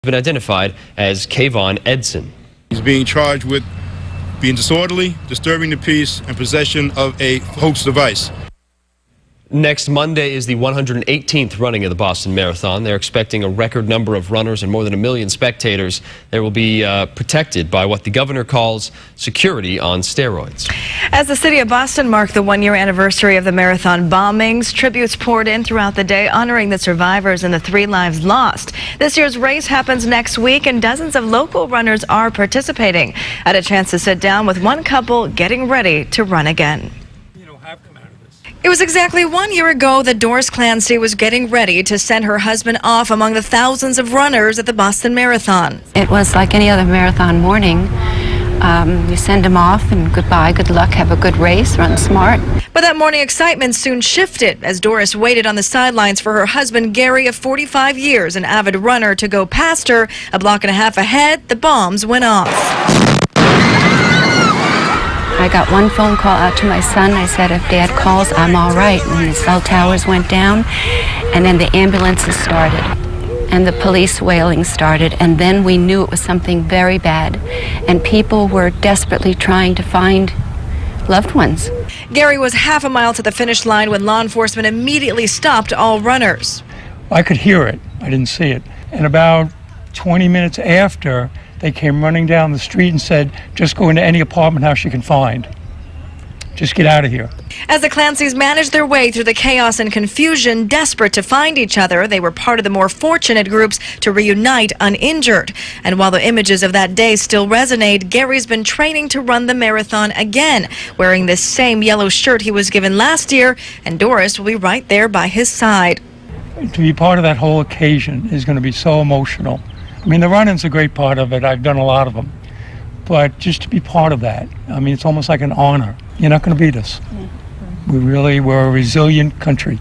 Been identified as Kayvon Edson. He's being charged with being disorderly, disturbing the peace, and possession of a hoax device. Next Monday is the 118th running of the Boston Marathon. They're expecting a record number of runners and more than 1 million spectators. They will be protected by what the governor calls security on steroids. As the city of Boston marked the one-year anniversary of the marathon bombings, tributes poured in throughout the day honoring the survivors and the 3 lives lost. This year's race happens next week, and dozens of local runners are participating. I had a chance to sit down with one couple getting ready to run again. It was exactly 1 year ago that Doris Clancy was getting ready to send her husband off among the thousands of runners at the Boston Marathon. It was like any other marathon morning. You send him off and goodbye, good luck, have a good race, run smart. But that morning excitement soon shifted as Doris waited on the sidelines for her husband Gary of 45 years, an avid runner, to go past her. A block and a half ahead, the bombs went off. I got one phone call out to my son. I said, if Dad calls, I'm all right. And the cell towers went down, and then the ambulances started, and the police wailing started, and then we knew it was something very bad, and people were desperately trying to find loved ones. Gary was half a mile to the finish line when law enforcement immediately stopped all runners. I could hear it. I didn't see it. And about 20 minutes after, they came running down the street and said, just go into any apartment house you can find. Just get out of here. As the Clancys managed their way through the chaos and confusion, desperate to find each other, they were part of the more fortunate groups to reunite uninjured. And while the images of that day still resonate, Gary's been training to run the marathon again, wearing this same yellow shirt he was given last year, and Doris will be right there by his side. To be part of that whole occasion is going to be so emotional. I mean, the running's a great part of it. I've done a lot of them. But just to be part of that, I mean, it's almost like an honor. You're not going to beat us. We're a resilient country.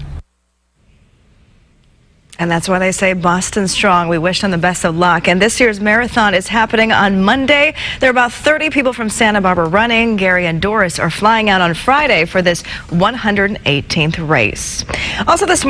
And that's why they say Boston strong. We wish them the best of luck. And this year's marathon is happening on Monday. There are about 30 people from Santa Barbara running. Gary and Doris are flying out on Friday for this 118th race. Also this